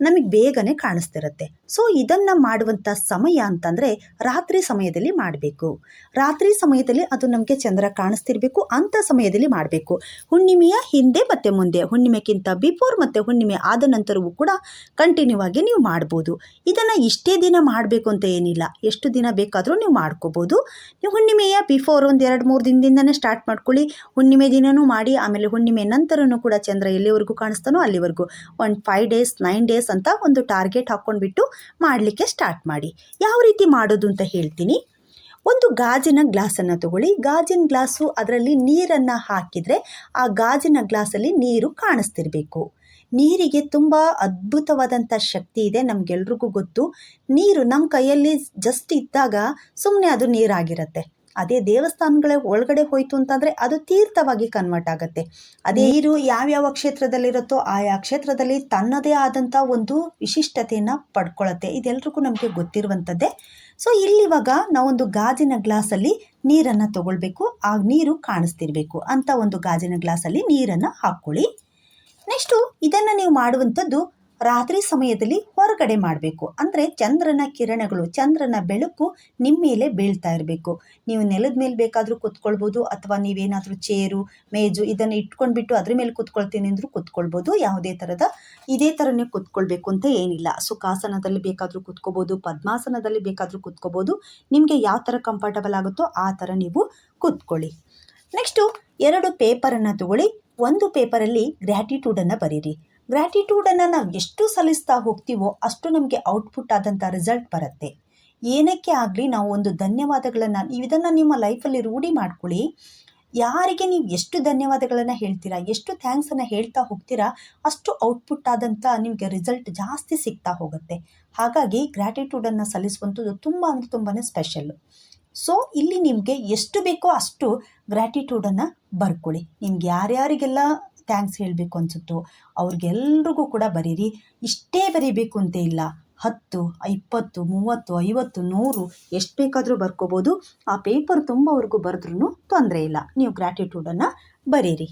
ನಮಗೆ ಬೇಗನೆ ಕಾಣಿಸ್ತಿರುತ್ತೆ. ಸೊ ಇದನ್ನು ಮಾಡುವಂಥ ಸಮಯ ಅಂತಂದರೆ ರಾತ್ರಿ ಸಮಯದಲ್ಲಿ ಮಾಡಬೇಕು. ರಾತ್ರಿ ಸಮಯದಲ್ಲಿ ಅದು ನಮಗೆ ಚಂದ್ರ ಕಾಣಿಸ್ತಿರ್ಬೇಕು, ಅಂಥ ಸಮಯದಲ್ಲಿ ಮಾಡಬೇಕು. ಹುಣ್ಣಿಮೆಯ ಹಿಂದೆ ಮತ್ತು ಮುಂದೆ, ಹುಣ್ಣಿಮೆಗಿಂತ ಬಿಫೋರ್ ಮತ್ತು ಹುಣ್ಣಿಮೆ ಆದ ನಂತರವೂ ಕೂಡ ಕಂಟಿನ್ಯೂ ಆಗಿ ನೀವು ಮಾಡ್ಬೋದು. ಇದನ್ನು ಇಷ್ಟೇ ದಿನ ಮಾಡಬೇಕು ಅಂತ ಏನಿಲ್ಲ, ಎಷ್ಟು ದಿನ ಬೇಕಾದರೂ ನೀವು ಮಾಡ್ಕೋಬೋದು. ನೀವು ಹುಣ್ಣಿಮೆಯ ಬಿಫೋರ್ ಒಂದು 2-3 ದಿನದಿಂದನೇ ಸ್ಟಾರ್ಟ್ ಮಾಡ್ಕೊಳ್ಳಿ. ಹುಣ್ಣಿಮೆ ದಿನವೂ ಮಾಡಿ, ಆಮೇಲೆ ಹುಣ್ಣಿಮೆ ನಂತರನೂ ಕೂಡ ಚಂದ್ರ ಎಲ್ಲಿವರೆಗೂ ಕಾಣಿಸ್ತಾನೋ ಅಲ್ಲಿವರೆಗೂ ಒಂದು 5 ಡೇಸ್ 9 ಡೇಸ್ ಅಂತ ಒಂದು ಟಾರ್ಗೆಟ್ ಹಾಕ್ಕೊಂಡ್ಬಿಟ್ಟು ಮಾಡಲಿಕ್ಕೆ ಸ್ಟಾರ್ಟ್ ಮಾಡಿ. ಯಾವ ರೀತಿ ಮಾಡೋದು ಅಂತ ಹೇಳ್ತೀನಿ. ಒಂದು ಗಾಜಿನ ಗ್ಲಾಸನ್ನು ತಗೊಳ್ಳಿ. ಗಾಜಿನ ಗ್ಲಾಸು, ಅದರಲ್ಲಿ ನೀರನ್ನು ಹಾಕಿದರೆ ಆ ಗಾಜಿನ ಗ್ಲಾಸಲ್ಲಿ ನೀರು ಕಾಣಿಸ್ತಿರ್ಬೇಕು. ನೀರಿಗೆ ತುಂಬ ಅದ್ಭುತವಾದಂಥ ಶಕ್ತಿ ಇದೆ, ನಮಗೆಲ್ರಿಗೂ ಗೊತ್ತು. ನೀರು ನಮ್ಮ ಕೈಯಲ್ಲಿ ಜಸ್ಟ್ ಇದ್ದಾಗ ಸುಮ್ಮನೆ ಅದು ನೀರಾಗಿರುತ್ತೆ. ಅದೇ ದೇವಸ್ಥಾನಗಳ ಒಳಗಡೆ ಹೋಯಿತು ಅಂತಂದರೆ ಅದು ತೀರ್ಥವಾಗಿ ಕನ್ವರ್ಟ್ ಆಗುತ್ತೆ. ಅದೇ ನೀರು ಯಾವ್ಯಾವ ಕ್ಷೇತ್ರದಲ್ಲಿರುತ್ತೋ ಆಯಾ ಕ್ಷೇತ್ರದಲ್ಲಿ ತನ್ನದೇ ಆದಂಥ ಒಂದು ವಿಶಿಷ್ಟತೆಯನ್ನು ಪಡ್ಕೊಳ್ಳುತ್ತೆ. ಇದೆಲ್ರಿಗೂ ನಮಗೆ ಗೊತ್ತಿರುವಂಥದ್ದೇ. ಸೊ ಇಲ್ಲಿವಾಗ ನಾವೊಂದು ಗಾಜಿನ ಗ್ಲಾಸಲ್ಲಿ ನೀರನ್ನು ತಗೊಳ್ಬೇಕು. ಆ ನೀರು ಕಾಣಿಸ್ತಿರ್ಬೇಕು ಅಂತ ಒಂದು ಗಾಜಿನ ಗ್ಲಾಸಲ್ಲಿ ನೀರನ್ನು ಹಾಕ್ಕೊಳ್ಳಿ. ನೆಕ್ಸ್ಟು ಇದನ್ನು ನೀವು ಮಾಡುವಂಥದ್ದು ರಾತ್ರಿ ಸಮಯದಲ್ಲಿ ಹೊರಗಡೆ ಮಾಡಬೇಕು. ಅಂದರೆ ಚಂದ್ರನ ಕಿರಣಗಳು, ಚಂದ್ರನ ಬೆಳಕು ನಿಮ್ಮ ಮೇಲೆ ಬೀಳ್ತಾ ಇರಬೇಕು. ನೀವು ನೆಲದ ಮೇಲೆ ಬೇಕಾದರೂ ಕೂತ್ಕೊಳ್ಬೋದು, ಅಥವಾ ನೀವೇನಾದರೂ ಚೇರು ಮೇಜು ಇದನ್ನು ಇಟ್ಕೊಂಡ್ಬಿಟ್ಟು ಅದ್ರ ಮೇಲೆ ಕೂತ್ಕೊಳ್ತೀನಿ ಅಂದರೂ ಕೂತ್ಕೊಳ್ಬೋದು. ಇದೇ ಥರನೇ ಕೂತ್ಕೊಳ್ಬೇಕು ಅಂತ ಏನಿಲ್ಲ. ಸುಖಾಸನದಲ್ಲಿ ಬೇಕಾದರೂ ಕೂತ್ಕೋಬೋದು, ಪದ್ಮಾಸನದಲ್ಲಿ ಬೇಕಾದರೂ ಕೂತ್ಕೋಬೋದು. ನಿಮಗೆ ಯಾವ ಥರ ಕಂಫರ್ಟಬಲ್ ಆಗುತ್ತೋ ಆ ಥರ ನೀವು ಕೂತ್ಕೊಳ್ಳಿ. ನೆಕ್ಸ್ಟು 2 ಪೇಪರನ್ನು ತಗೊಳ್ಳಿ. ಒಂದು ಪೇಪರಲ್ಲಿ ಗ್ರ್ಯಾಟಿಟ್ಯೂಡನ್ನು ಬರೀರಿ. ಗ್ರ್ಯಾಟಿಟ್ಯೂಡನ್ನು ನಾವು ಎಷ್ಟು ಸಲ್ಲಿಸ್ತಾ ಹೋಗ್ತೀವೋ ಅಷ್ಟು ನಮಗೆ ಔಟ್ಪುಟ್ ಆದಂಥ ರಿಸಲ್ಟ್ ಬರುತ್ತೆ. ಏನಕ್ಕೆ ಆಗಲಿ ನಾವು ಒಂದು ಧನ್ಯವಾದಗಳನ್ನು, ಇದನ್ನು ನಿಮ್ಮ ಲೈಫಲ್ಲಿ ರೂಢಿ ಮಾಡ್ಕೊಳ್ಳಿ. ಯಾರಿಗೆ ನೀವು ಎಷ್ಟು ಧನ್ಯವಾದಗಳನ್ನು ಹೇಳ್ತೀರಾ, ಎಷ್ಟು ಥ್ಯಾಂಕ್ಸನ್ನು ಹೇಳ್ತಾ ಹೋಗ್ತೀರಾ, ಅಷ್ಟು ಔಟ್ಪುಟ್ ಆದಂಥ ನಿಮಗೆ ರಿಸಲ್ಟ್ ಜಾಸ್ತಿ ಸಿಗ್ತಾ ಹೋಗುತ್ತೆ. ಹಾಗಾಗಿ ಗ್ರ್ಯಾಟಿಟ್ಯೂಡನ್ನು ಸಲ್ಲಿಸುವಂಥದ್ದು ತುಂಬ ಅಂದರೆ ತುಂಬಾ ಸ್ಪೆಷಲ್ಲು. ಸೊ ಇಲ್ಲಿ ನಿಮಗೆ ಎಷ್ಟು ಬೇಕೋ ಅಷ್ಟು ಗ್ರ್ಯಾಟಿಟ್ಯೂಡನ್ನು ಬರ್ಕೊಳ್ಳಿ. ನಿಮ್ಗೆ ಯಾರ್ಯಾರಿಗೆಲ್ಲ ಥ್ಯಾಂಕ್ಸ್ ಹೇಳಬೇಕು ಅನಿಸುತ್ತೋ ಅವ್ರಿಗೆಲ್ರಿಗೂ ಕೂಡ ಬರೀರಿ. ಇಷ್ಟೇ ಬರೀಬೇಕು ಅಂತ ಇಲ್ಲ, 10, 20, 30, 50, 100 ಎಷ್ಟು ಬೇಕಾದರೂ ಬರ್ಕೋಬೋದು. ಆ ಪೇಪರ್ ತುಂಬವರೆಗೂ ಬರೆದ್ರೂ ತೊಂದರೆ ಇಲ್ಲ. ನೀವು ಗ್ರ್ಯಾಟಿಟ್ಯೂಡನ್ನು ಬರೀರಿ.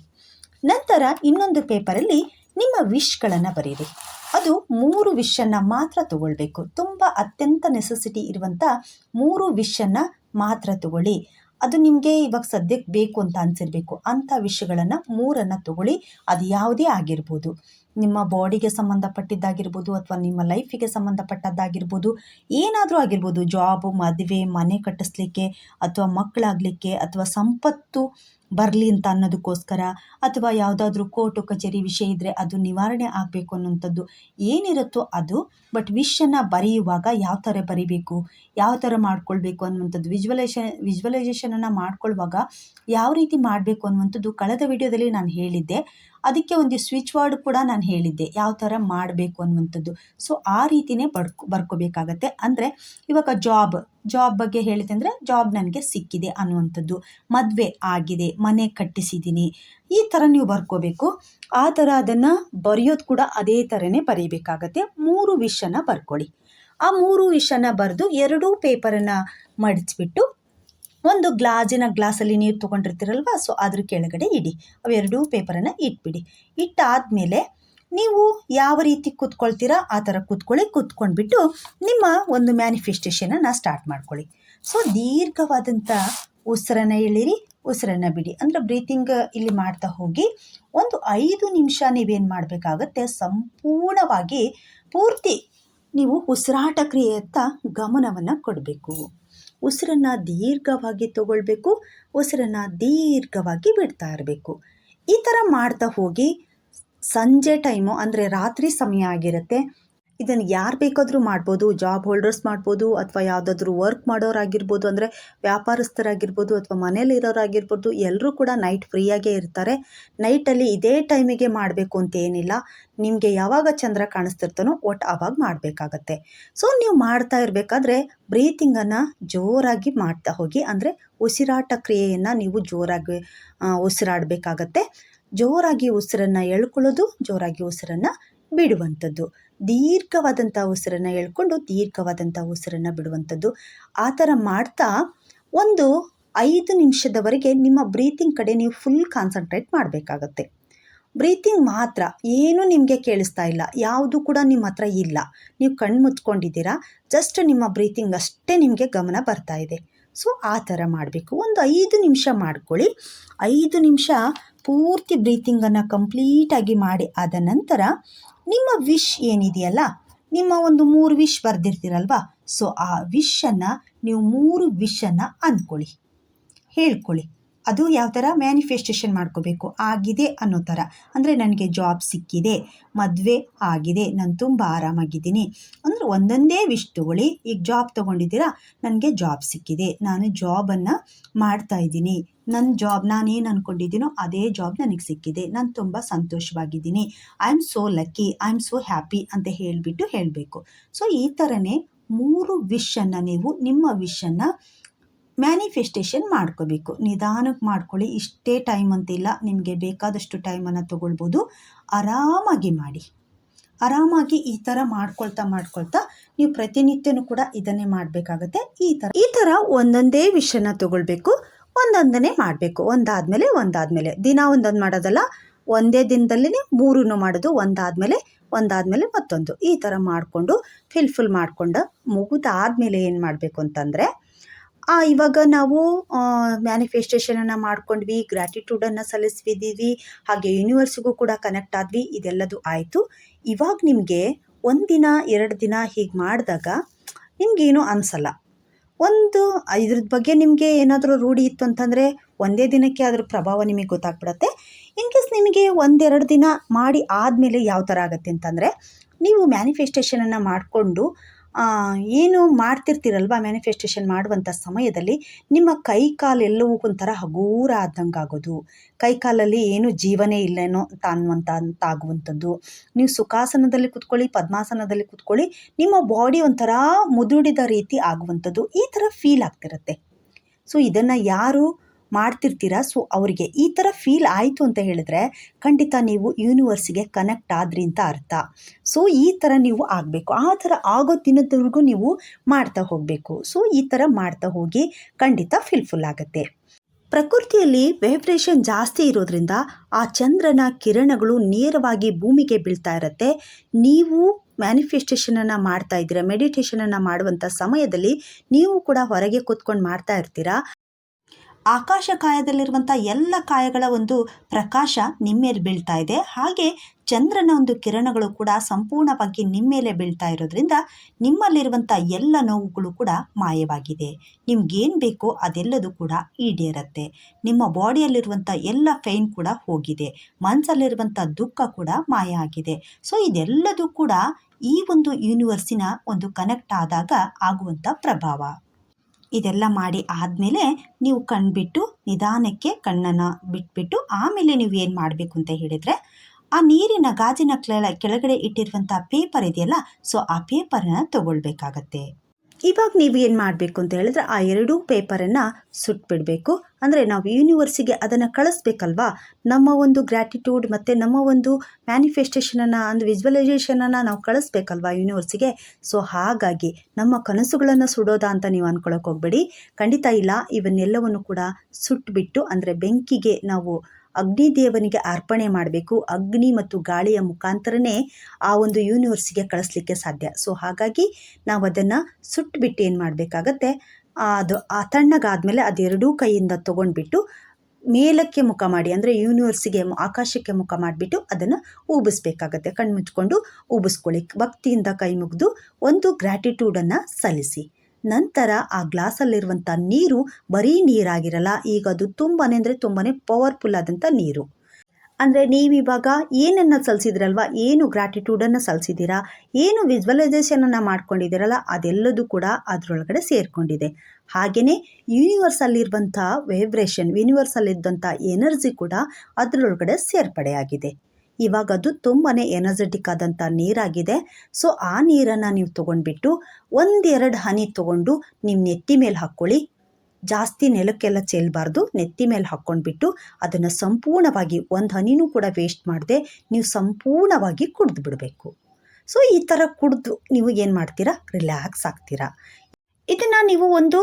ನಂತರ ಇನ್ನೊಂದು ಪೇಪರಲ್ಲಿ ನಿಮ್ಮ ವಿಶ್ಗಳನ್ನು ಬರೀರಿ. ಅದು 3 ವಿಶನ್ನು ಮಾತ್ರ ತಗೊಳ್ಬೇಕು. ತುಂಬ ಅತ್ಯಂತ ನೆಸೆಸಿಟಿ ಇರುವಂಥ 3 ವಿಶನ್ನು ಮಾತ್ರ ತಗೊಳ್ಳಿ. ಅದು ನಿಮಗೆ ಇವಾಗ ಸದ್ಯಕ್ಕೆ ಬೇಕು ಅಂತ ಅನಿಸಿರ್ಬೇಕು. ಅಂಥ ವಿಷಯಗಳನ್ನು 3 ತಗೊಳ್ಳಿ. ಅದು ಯಾವುದೇ ಆಗಿರ್ಬೋದು, ನಿಮ್ಮ ಬಾಡಿಗೆ ಸಂಬಂಧಪಟ್ಟಿದ್ದಾಗಿರ್ಬೋದು, ಅಥವಾ ನಿಮ್ಮ ಲೈಫಿಗೆ ಸಂಬಂಧಪಟ್ಟದ್ದಾಗಿರ್ಬೋದು, ಏನಾದರೂ ಆಗಿರ್ಬೋದು. ಜಾಬು, ಮದುವೆ, ಮನೆ ಕಟ್ಟಿಸ್ಲಿಕ್ಕೆ, ಅಥವಾ ಮಕ್ಕಳಾಗಲಿಕ್ಕೆ, ಅಥವಾ ಸಂಪತ್ತು ಬರಲಿ ಅಂತ ಅನ್ನೋದಕ್ಕೋಸ್ಕರ, ಅಥವಾ ಯಾವುದಾದ್ರೂ ಕೋರ್ಟು ಕಚೇರಿ ವಿಷಯ ಇದ್ದರೆ ಅದು ನಿವಾರಣೆ ಆಗಬೇಕು ಅನ್ನೋಂಥದ್ದು ಏನಿರುತ್ತೋ ಅದು. ಬಟ್ ವಿಷನ್ನು ಬರೆಯುವಾಗ ಯಾವ ಥರ ಬರೀಬೇಕು, ಯಾವ ಥರ ಮಾಡ್ಕೊಳ್ಬೇಕು ಅನ್ನುವಂಥದ್ದು ವಿಜುವಲೈಸೇಷನನ್ನು ಮಾಡ್ಕೊಳ್ಳುವಾಗ ಯಾವ ರೀತಿ ಮಾಡಬೇಕು ಅನ್ನುವಂಥದ್ದು ಕಳೆದ ವಿಡಿಯೋದಲ್ಲಿ ನಾನು ಹೇಳಿದ್ದೆ. ಅದಕ್ಕೆ ಒಂದು ಸ್ವಿಚ್ ವರ್ಡ್ ಕೂಡ ನಾನು ಹೇಳಿದ್ದೆ ಯಾವ ಥರ ಮಾಡಬೇಕು ಅನ್ನುವಂಥದ್ದು. ಸೊ ಆ ರೀತಿಯೇ ಬರ್ಕೋಬೇಕಾಗತ್ತೆ. ಅಂದರೆ ಇವಾಗ ಜಾಬ್ ಬಗ್ಗೆ ಹೇಳಿದೆ ಅಂದರೆ ಜಾಬ್ ನನಗೆ ಸಿಕ್ಕಿದೆ ಅನ್ನುವಂಥದ್ದು, ಮದುವೆ ಆಗಿದೆ, ಮನೆ ಕಟ್ಟಿಸಿದ್ದೀನಿ, ಈ ಥರ ನೀವು ಬರ್ಕೋಬೇಕು. ಆ ಥರ ಅದನ್ನು ಬರೆಯೋದು ಕೂಡ ಅದೇ ಥರನೇ ಬರೀಬೇಕಾಗತ್ತೆ. 3 ವಿಷನ ಬರ್ಕೊಳ್ಳಿ. ಆ 3 ವಿಷನ ಬರೆದು 2 ಪೇಪರನ್ನು ಮಡಿಚ್ಬಿಟ್ಟು ಒಂದು ಗ್ಲಾಸಲ್ಲಿ ನೀರು ತೊಗೊಂಡಿರ್ತೀರಲ್ವ, ಸೊ ಅದ್ರ ಕೆಳಗಡೆ ಇಡಿ. ಅವೆರಡೂ ಪೇಪರನ್ನು ಇಟ್ಬಿಡಿ. ಇಟ್ಟಾದಮೇಲೆ ನೀವು ಯಾವ ರೀತಿ ಕೂತ್ಕೊಳ್ತೀರಾ ಆ ಥರ ಕೂತ್ಕೊಂಡ್ಬಿಟ್ಟು ನಿಮ್ಮ ಒಂದು ಮ್ಯಾನಿಫೆಸ್ಟೇಷನನ್ನು ಸ್ಟಾರ್ಟ್ ಮಾಡ್ಕೊಳ್ಳಿ. ಸೊ ದೀರ್ಘವಾದಂಥ ಉಸಿರನ್ನು ಎಳೀರಿ, ಉಸಿರನ್ನು ಬಿಡಿ. ಅಂದರೆ ಬ್ರೀತಿಂಗ್ ಇಲ್ಲಿ ಮಾಡ್ತಾ ಹೋಗಿ ಒಂದು 5 ನಿಮಿಷ ನೀವೇನು ಮಾಡಬೇಕಾಗತ್ತೆ, ಸಂಪೂರ್ಣವಾಗಿ ಪೂರ್ತಿ ನೀವು ಉಸಿರಾಟ ಕ್ರಿಯೆಯತ್ತ ಗಮನವನ್ನು ಕೊಡಬೇಕು. ಉಸಿರನ್ನು ದೀರ್ಘವಾಗಿ ತಗೊಳ್ಬೇಕು, ಉಸಿರನ್ನು ದೀರ್ಘವಾಗಿ ಬಿಡ್ತಾ ಇರಬೇಕು. ಈ ಥರ ಮಾಡ್ತಾ ಹೋಗಿ ಸಂಜೆ ಟೈಮು ಅಂದರೆ ರಾತ್ರಿ ಸಮಯ ಆಗಿರುತ್ತೆ. ಇದನ್ನು ಯಾರು ಬೇಕಾದರೂ ಮಾಡ್ಬೋದು. ಜಾಬ್ ಹೋಲ್ಡರ್ಸ್ ಮಾಡ್ಬೋದು, ಅಥವಾ ಯಾವುದಾದ್ರೂ ವರ್ಕ್ ಮಾಡೋರಾಗಿರ್ಬೋದು, ಅಂದರೆ ವ್ಯಾಪಾರಸ್ಥರಾಗಿರ್ಬೋದು, ಅಥವಾ ಮನೇಲಿರೋರಾಗಿರ್ಬೋದು. ಎಲ್ಲರೂ ಕೂಡ ನೈಟ್ ಫ್ರೀಯಾಗೇ ಇರ್ತಾರೆ. ನೈಟಲ್ಲಿ ಇದೇ ಟೈಮಿಗೆ ಮಾಡಬೇಕು ಅಂತ ಏನಿಲ್ಲ. ನಿಮಗೆ ಯಾವಾಗ ಚಂದ್ರ ಕಾಣಿಸ್ತಿರ್ತಾನೋ ಒಟ್ಟು ಆವಾಗ ಮಾಡಬೇಕಾಗತ್ತೆ. ಸೊ ನೀವು ಮಾಡ್ತಾ ಇರಬೇಕಾದ್ರೆ ಬ್ರೀತಿಂಗನ್ನು ಜೋರಾಗಿ ಮಾಡ್ತಾ ಹೋಗಿ. ಅಂದರೆ ಉಸಿರಾಟ ಕ್ರಿಯೆಯನ್ನು ನೀವು ಜೋರಾಗಿ ಉಸಿರಾಡಬೇಕಾಗತ್ತೆ. ಜೋರಾಗಿ ಉಸಿರನ್ನು ಎಳ್ಕೊಳ್ಳೋದು, ಜೋರಾಗಿ ಉಸಿರನ್ನು ಬಿಡುವಂಥದ್ದು. ದೀರ್ಘವಾದಂಥ ಉಸಿರನ್ನು ಎಳ್ಕೊಂಡು ದೀರ್ಘವಾದಂಥ ಉಸಿರನ್ನು ಬಿಡುವಂಥದ್ದು. ಆ ಥರ ಮಾಡ್ತಾ ಒಂದು 5 ನಿಮಿಷದವರೆಗೆ ನಿಮ್ಮ ಬ್ರೀತಿಂಗ್ ಕಡೆ ನೀವು ಫುಲ್ ಕಾನ್ಸಂಟ್ರೇಟ್ ಮಾಡಬೇಕಾಗತ್ತೆ. ಬ್ರೀತಿಂಗ್ ಮಾತ್ರ, ಏನೂ ನಿಮಗೆ ಕೇಳಿಸ್ತಾ ಇಲ್ಲ, ಯಾವುದು ಕೂಡ ನಿಮ್ಮ ಹತ್ರ ಇಲ್ಲ, ನೀವು ಕಣ್ಣು ಮುಚ್ಕೊಂಡಿದ್ದೀರಾ, ಜಸ್ಟ್ ನಿಮ್ಮ ಬ್ರೀತಿಂಗ್ ಅಷ್ಟೇ ನಿಮಗೆ ಗಮನ ಬರ್ತಾ ಇದೆ. ಸೊ ಆ ಥರ ಮಾಡಬೇಕು. ಒಂದು 5 ನಿಮಿಷ ಮಾಡ್ಕೊಳ್ಳಿ. 5 ನಿಮಿಷ ಪೂರ್ತಿ ಬ್ರೀತಿಂಗನ್ನು ಕಂಪ್ಲೀಟಾಗಿ ಮಾಡಿ ಆದ ನಂತರ ನಿಮ್ಮ ವಿಶ್ ಏನಿದೆಯಲ್ಲ, ನಿಮ್ಮ ಒಂದು 3 ವಿಶ್ ಬರೆದಿರ್ತೀರಲ್ವ, ಸೊ ಆ ವಿಶನ್ನು ನೀವು 3 ವಿಶನ್ನು ಅಂದ್ಕೊಳ್ಳಿ, ಹೇಳ್ಕೊಳ್ಳಿ. ಅದು ಯಾವ ಥರ ಮ್ಯಾನಿಫೆಸ್ಟೇಷನ್ ಮಾಡ್ಕೋಬೇಕು, ಆಗಿದೆ ಅನ್ನೋ ಥರ. ಅಂದರೆ ನನಗೆ ಜಾಬ್ ಸಿಕ್ಕಿದೆ, ಮದುವೆ ಆಗಿದೆ, ನಾನು ತುಂಬ ಆರಾಮಾಗಿದ್ದೀನಿ. ಅಂದರೆ ಒಂದೊಂದೇ ವಿಶ್ ತೊಗೊಳ್ಳಿ. ಈಗ ಜಾಬ್ ತೊಗೊಂಡಿದ್ದೀರಾ, ನನಗೆ ಜಾಬ್ ಸಿಕ್ಕಿದೆ, ನಾನು ಜಾಬನ್ನು ಮಾಡ್ತಾಯಿದ್ದೀನಿ, ನನ್ನ ಜಾಬ್ ನಾನೇನು ಅಂದ್ಕೊಂಡಿದ್ದೀನೋ ಅದೇ ಜಾಬ್ ನನಗೆ ಸಿಕ್ಕಿದೆ, ನಾನು ತುಂಬ ಸಂತೋಷವಾಗಿದ್ದೀನಿ, I am so lucky, I am so happy ಅಂತ ಹೇಳಬೇಕು. ಸೊ ಈ ಥರನೇ 3 ವಿಶನ್ನು ನೀವು ನಿಮ್ಮ ವಿಶನ್ನು ಮ್ಯಾನಿಫೆಸ್ಟೇಷನ್ ಮಾಡ್ಕೋಬೇಕು. ನಿಧಾನಕ್ಕೆ ಮಾಡ್ಕೊಳ್ಳಿ, ಇಷ್ಟೇ ಟೈಮ್ ಅಂತಿಲ್ಲ, ನಿಮಗೆ ಬೇಕಾದಷ್ಟು ಟೈಮನ್ನು ತೊಗೊಳ್ಬೋದು. ಆರಾಮಾಗಿ ಮಾಡಿ. ಆರಾಮಾಗಿ ಈ ಥರ ಮಾಡ್ಕೊಳ್ತಾ ನೀವು ಪ್ರತಿನಿತ್ಯನೂ ಕೂಡ ಇದನ್ನೇ ಮಾಡಬೇಕಾಗತ್ತೆ. ಈ ಥರ ಒಂದೊಂದೇ ವಿಷಯನ ತೊಗೊಳ್ಬೇಕು, ಒಂದೊಂದನ್ನೇ ಮಾಡಬೇಕು. ಒಂದಾದಮೇಲೆ ದಿನ ಒಂದೊಂದು ಮಾಡೋದಲ್ಲ, ಒಂದೇ ದಿನದಲ್ಲೇ 3 ಮಾಡೋದು. ಒಂದಾದಮೇಲೆ ಮತ್ತೊಂದು, ಈ ಥರ ಮಾಡಿಕೊಂಡು ಫುಲ್ ಮಾಡಿಕೊಂಡು ಮುಗಿದಾದಮೇಲೆ ಏನು ಮಾಡಬೇಕು ಅಂತಂದರೆ, ಇವಾಗ ನಾವು ಮ್ಯಾನಿಫೆಸ್ಟೇಷನನ್ನು ಮಾಡ್ಕೊಂಡ್ವಿ, ಗ್ರ್ಯಾಟಿಟ್ಯೂಡನ್ನು ಸಲ್ಲಿಸಿದ್ದೀವಿ, ಹಾಗೆ ಯೂನಿವರ್ಸಿಗೂ ಕೂಡ ಕನೆಕ್ಟ್ ಆದ್ವಿ, ಇದೆಲ್ಲದು ಆಯಿತು. ಇವಾಗ ನಿಮಗೆ 1 ದಿನ 2 ದಿನ ಹೀಗೆ ಮಾಡಿದಾಗ ನಿಮಗೇನು ಅನಿಸಲ್ಲ. ಇದ್ರದ್ದು ಬಗ್ಗೆ ನಿಮಗೆ ಏನಾದರೂ ರೂಢಿ ಇತ್ತು ಅಂತಂದರೆ ಒಂದೇ ದಿನಕ್ಕೆ ಅದರ ಪ್ರಭಾವ ನಿಮಗೆ ಗೊತ್ತಾಗ್ಬಿಡತ್ತೆ. ಇನ್ ಕೇಸ್ ನಿಮಗೆ 1-2 ದಿನ ಮಾಡಿ ಆದಮೇಲೆ ಯಾವ ಥರ ಆಗುತ್ತೆ ಅಂತಂದರೆ, ನೀವು ಮ್ಯಾನಿಫೆಸ್ಟೇಷನನ್ನು ಮಾಡಿಕೊಂಡು ಏನು ಮಾಡ್ತಿರ್ತೀರಲ್ವ, ಮ್ಯಾನಿಫೆಸ್ಟೇಷನ್ ಮಾಡುವಂಥ ಸಮಯದಲ್ಲಿ ನಿಮ್ಮ ಕೈ ಕಾಲೆಲ್ಲವೂ ಒಂಥರ ಹಗೂರ ಆದಂಗೆ ಆಗೋದು, ಕೈ ಕಾಲಲ್ಲಿ ಏನು ಜೀವನೇ ಇಲ್ಲೇನೋ ಆಗುವಂಥದ್ದು. ನೀವು ಸುಖಾಸನದಲ್ಲಿ ಕೂತ್ಕೊಳ್ಳಿ, ಪದ್ಮಾಸನದಲ್ಲಿ ಕೂತ್ಕೊಳ್ಳಿ, ನಿಮ್ಮ ಬಾಡಿ ಒಂಥರ ಮುದುಡಿದ ರೀತಿ ಆಗುವಂಥದ್ದು, ಈ ಥರ ಫೀಲ್ ಆಗ್ತಿರುತ್ತೆ. ಸೊ ಇದನ್ನು ಯಾರು ಮಾಡ್ತಿರ್ತೀರಾ, ಸೊ ಅವರಿಗೆ ಈ ಥರ ಫೀಲ್ ಆಯಿತು ಅಂತ ಹೇಳಿದ್ರೆ ಖಂಡಿತ ನೀವು ಯೂನಿವರ್ಸಿಗೆ ಕನೆಕ್ಟ್ ಆದ್ರಿ ಅಂತ ಅರ್ಥ. ಸೊ ಈ ಥರ ನೀವು ಆಗಬೇಕು. ಆ ಥರ ಆಗೋ ದಿನದವರೆಗೂ ನೀವು ಮಾಡ್ತಾ ಹೋಗಬೇಕು. ಸೊ ಈ ಥರ ಮಾಡ್ತಾ ಹೋಗಿ ಖಂಡಿತ ಫುಲ್ ಆಗುತ್ತೆ. ಪ್ರಕೃತಿಯಲ್ಲಿ ವೈಬ್ರೇಷನ್ ಜಾಸ್ತಿ ಇರೋದ್ರಿಂದ ಆ ಚಂದ್ರನ ಕಿರಣಗಳು ನೇರವಾಗಿ ಭೂಮಿಗೆ ಬೀಳ್ತಾ ಇರುತ್ತೆ. ನೀವು ಮ್ಯಾನಿಫೆಸ್ಟೇಷನನ್ನು ಮಾಡ್ತಾ ಇದ್ದೀರಾ, ಮೆಡಿಟೇಷನನ್ನು ಮಾಡುವಂಥ ಸಮಯದಲ್ಲಿ ನೀವು ಕೂಡ ಹೊರಗೆ ಕೂತ್ಕೊಂಡು ಮಾಡ್ತಾ ಇರ್ತೀರಾ. ಆಕಾಶ ಕಾಯದಲ್ಲಿರುವಂಥ ಎಲ್ಲ ಕಾಯಗಳ ಒಂದು ಪ್ರಕಾಶ ನಿಮ್ಮ ಮೇಲೆ ಬೀಳ್ತಾ ಇದೆ. ಹಾಗೆ ಚಂದ್ರನ ಒಂದು ಕಿರಣಗಳು ಕೂಡ ಸಂಪೂರ್ಣವಾಗಿ ನಿಮ್ಮ ಮೇಲೆ ಬೀಳ್ತಾ ಇರೋದ್ರಿಂದ ನಿಮ್ಮಲ್ಲಿರುವಂಥ ಎಲ್ಲ ನೋವುಗಳು ಕೂಡ ಮಾಯವಾಗಿದೆ. ನಿಮ್ಗೇನು ಬೇಕೋ ಅದೆಲ್ಲದೂ ಕೂಡ ಈಡೇರುತ್ತೆ. ನಿಮ್ಮ ಬಾಡಿಯಲ್ಲಿರುವಂಥ ಎಲ್ಲ ಪೇಯ್ನ್ ಕೂಡ ಹೋಗಿದೆ. ಮನಸ್ಸಲ್ಲಿರುವಂಥ ದುಃಖ ಕೂಡ ಮಾಯ ಆಗಿದೆ. ಸೊ ಇದೆಲ್ಲದೂ ಕೂಡ ಈ ಒಂದು ಯೂನಿವರ್ಸಿನ ಒಂದು ಕನೆಕ್ಟ್ ಆದಾಗ ಆಗುವಂಥ ಪ್ರಭಾವ. ಇದೆಲ್ಲ ಮಾಡಿ ಆದಮೇಲೆ ನೀವು ಕಣ್ಬಿಟ್ಟು ನಿಧಾನಕ್ಕೆ ಕಣ್ಣನ್ನು ಬಿಟ್ಬಿಟ್ಟು ಆಮೇಲೆ ನೀವು ಏನು ಮಾಡಬೇಕು ಅಂತ ಹೇಳಿದರೆ, ಆ ನೀರಿನ ಗಾಜಿನ ಕೆಳಗಡೆ ಇಟ್ಟಿರುವಂಥ ಪೇಪರ್ ಇದೆಯಲ್ಲ, ಸೊ ಆ ಪೇಪರನ್ನು ತಗೊಳ್ಬೇಕಾಗತ್ತೆ. ಇವಾಗ ನೀವು ಏನು ಮಾಡಬೇಕು ಅಂತ ಹೇಳಿದ್ರೆ ಆ ಎರಡೂ ಪೇಪರನ್ನು ಸುಟ್ಬಿಡಬೇಕು. ಅಂದರೆ ನಾವು ಯೂನಿವರ್ಸಿಗೆ ಅದನ್ನು ಕಳಿಸ್ಬೇಕಲ್ವಾ, ನಮ್ಮ ಒಂದು ಗ್ರ್ಯಾಟಿಟ್ಯೂಡ್ ಮತ್ತು ನಮ್ಮ ಒಂದು ಮ್ಯಾನಿಫೆಸ್ಟೇಷನನ್ನು ಅಂದರೆ ವಿಜುವಲೈಸೇಷನನ್ನು ನಾವು ಕಳಿಸ್ಬೇಕಲ್ವಾ ಯೂನಿವರ್ಸಿಗೆ. ಸೊ ಹಾಗಾಗಿ ನಮ್ಮ ಕನಸುಗಳನ್ನು ಸುಡೋದಾ ಅಂತ ನೀವು ಅಂದ್ಕೊಳ್ಳೋಕೆ ಹೋಗಬೇಡಿ, ಖಂಡಿತ ಇಲ್ಲ. ಇವನ್ನೆಲ್ಲವನ್ನು ಕೂಡ ಸುಟ್ಬಿಟ್ಟು ಅಂದರೆ ಬೆಂಕಿಗೆ ನಾವು ಅಗ್ನಿದೇವನಿಗೆ ಅರ್ಪಣೆ ಮಾಡಬೇಕು. ಅಗ್ನಿ ಮತ್ತು ಗಾಳಿಯ ಮುಖಾಂತರನೇ ಆ ಒಂದು ಯೂನಿವರ್ಸಿಗೆ ಕಳಿಸ್ಲಿಕ್ಕೆ ಸಾಧ್ಯ. ಸೊ ಹಾಗಾಗಿ ನಾವು ಅದನ್ನು ಸುಟ್ಬಿಟ್ಟು ಏನು ಮಾಡಬೇಕಾಗತ್ತೆ, ಅದು ತಣ್ಣಗಾದಮೇಲೆ ಅದೆರಡೂ ಕೈಯಿಂದ ತೊಗೊಂಡ್ಬಿಟ್ಟು ಮೇಲಕ್ಕೆ ಮುಖ ಮಾಡಿ, ಅಂದರೆ ಯೂನಿವರ್ಸಿಗೆ ಆಕಾಶಕ್ಕೆ ಮುಖ ಮಾಡಿಬಿಟ್ಟು ಅದನ್ನು ಊಬಿಸ್ಬೇಕಾಗತ್ತೆ. ಕಣ್ಣು ಮುಚ್ಕೊಂಡು ಊಬಿಸ್ಕೊಳ್ಳಿ. ಭಕ್ತಿಯಿಂದ ಕೈ ಮುಗಿದು ಒಂದು ಗ್ರ್ಯಾಟಿಟ್ಯೂಡನ್ನು ಸಲ್ಲಿಸಿ. ನಂತರ ಆ ಗ್ಲಾಸಲ್ಲಿರುವಂಥ ನೀರು ಬರೀ ನೀರಾಗಿರಲ್ಲ, ಈಗ ಅದು ತುಂಬಾ ಅಂದರೆ ತುಂಬಾ ಪವರ್ಫುಲ್ ಆದಂಥ ನೀರು. ಅಂದರೆ ನೀವಿವಾಗ ಏನನ್ನು ಸಲ್ಲಿಸಿದ್ರಲ್ವ, ಏನು ಗ್ರ್ಯಾಟಿಟ್ಯೂಡನ್ನು ಸಲ್ಲಿಸಿದ್ದೀರಾ, ಏನು ವಿಜುವಲೈಸೇಷನನ್ನು ಮಾಡ್ಕೊಂಡಿದ್ದೀರಲ್ಲ, ಅದೆಲ್ಲದೂ ಕೂಡ ಅದರೊಳಗಡೆ ಸೇರಿಕೊಂಡಿದೆ. ಹಾಗೆಯೇ ಯೂನಿವರ್ಸಲ್ಲಿರುವಂಥ ವೈಬ್ರೇಷನ್, ಯೂನಿವರ್ಸಲ್ಲಿದ್ದಂಥ ಎನರ್ಜಿ ಕೂಡ ಅದರೊಳಗಡೆ ಸೇರ್ಪಡೆಯಾಗಿದೆ. ಇವಾಗ ಅದು ತುಂಬಾ ಎನರ್ಜೆಟಿಕ್ ಆದಂಥ ನೀರಾಗಿದೆ. ಸೊ ಆ ನೀರನ್ನು ನೀವು ತೊಗೊಂಡ್ಬಿಟ್ಟು ಒಂದೆರಡು ಹನಿ ತೊಗೊಂಡು ನಿಮ್ಮ ನೆತ್ತಿ ಮೇಲೆ ಹಾಕ್ಕೊಳ್ಳಿ. ಜಾಸ್ತಿ ನೆಲಕ್ಕೆಲ್ಲ ಚೆಲ್ಲಬಾರ್ದು, ನೆತ್ತಿ ಮೇಲೆ ಹಾಕ್ಕೊಂಡ್ಬಿಟ್ಟು ಅದನ್ನು ಸಂಪೂರ್ಣವಾಗಿ ಒಂದು ಹನಿನೂ ಕೂಡ ವೇಸ್ಟ್ ಮಾಡದೆ ನೀವು ಸಂಪೂರ್ಣವಾಗಿ ಕುಡಿದು ಬಿಡಬೇಕು. ಸೊ ಈ ಥರ ಕುಡಿದು ನೀವು ಏನು ಮಾಡ್ತೀರಾ, ರಿಲ್ಯಾಕ್ಸ್ ಆಗ್ತೀರಾ. ಇದನ್ನು ನೀವು ಒಂದು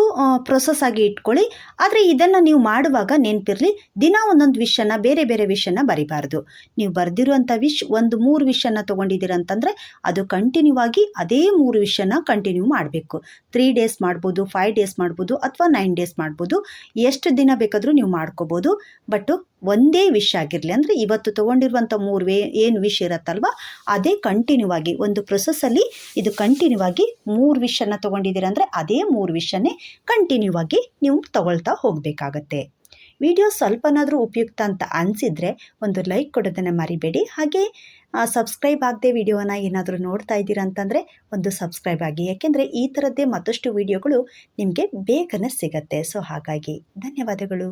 ಪ್ರೊಸೆಸ್ ಆಗಿ ಇಟ್ಕೊಳ್ಳಿ. ಆದರೆ ಇದನ್ನು ನೀವು ಮಾಡುವಾಗ ನೆನಪಿರಲಿ, ದಿನ ಒಂದೊಂದು ವಿಷನ್ನು, ಬೇರೆ ಬೇರೆ ವಿಷನ್ನು ಬರಿಬಾರ್ದು. ನೀವು ಬರೆದಿರುವಂಥ ಒಂದು 3 ವಿಷನ್ನು ತೊಗೊಂಡಿದ್ದೀರ ಅಂತಂದರೆ ಅದು ಕಂಟಿನ್ಯೂ ಆಗಿ ಅದೇ 3 ವಿಷನ್ನು ಕಂಟಿನ್ಯೂ ಮಾಡಬೇಕು. 3 ಡೇಸ್ ಮಾಡ್ಬೋದು, 5 ಡೇಸ್ ಮಾಡ್ಬೋದು, ಅಥವಾ 9 ಡೇಸ್ ಮಾಡ್ಬೋದು. ಎಷ್ಟು ದಿನ ಬೇಕಾದರೂ ನೀವು ಮಾಡ್ಕೋಬೋದು. ಬಟ್ಟು ಒಂದೇ ವಿಷ ಆಗಿರಲಿ, ಅಂದರೆ ಇವತ್ತು ತೊಗೊಂಡಿರುವಂಥ 3 ಏನು ವಿಷ ಇರುತ್ತಲ್ವ ಅದೇ ಕಂಟಿನ್ಯೂ ಆಗಿ ಒಂದು ಪ್ರೊಸೆಸ್ಸಲ್ಲಿ ಇದು ಕಂಟಿನ್ಯೂ ಆಗಿ 3 ವಿಷನ್ನು ತೊಗೊಂಡಿದ್ದೀರ ಅಂದರೆ ಅದೇ 3 ವಿಷಯನೇ ಕಂಟಿನ್ಯೂ ಆಗಿ ನೀವು ತಗೊಳ್ತಾ ಹೋಗಬೇಕಾಗತ್ತೆ. ವಿಡಿಯೋ ಸ್ವಲ್ಪನಾದರೂ ಉಪಯುಕ್ತ ಅಂತ ಅನಿಸಿದರೆ ಒಂದು ಲೈಕ್ ಕೊಡೋದನ್ನು ಮರಿಬೇಡಿ. ಹಾಗೆ ಸಬ್ಸ್ಕ್ರೈಬ್ ಆಗದೆ ವಿಡಿಯೋನ ಏನಾದರೂ ನೋಡ್ತಾ ಇದ್ದೀರಾ ಅಂತಂದರೆ ಒಂದು ಸಬ್ಸ್ಕ್ರೈಬ್ ಆಗಿ, ಯಾಕೆಂದರೆ ಈ ಥರದ್ದೇ ಮತ್ತಷ್ಟು ವಿಡಿಯೋಗಳು ನಿಮಗೆ ಬೇಗನೆ ಸಿಗತ್ತೆ. ಸೊ ಹಾಗಾಗಿ ಧನ್ಯವಾದಗಳು.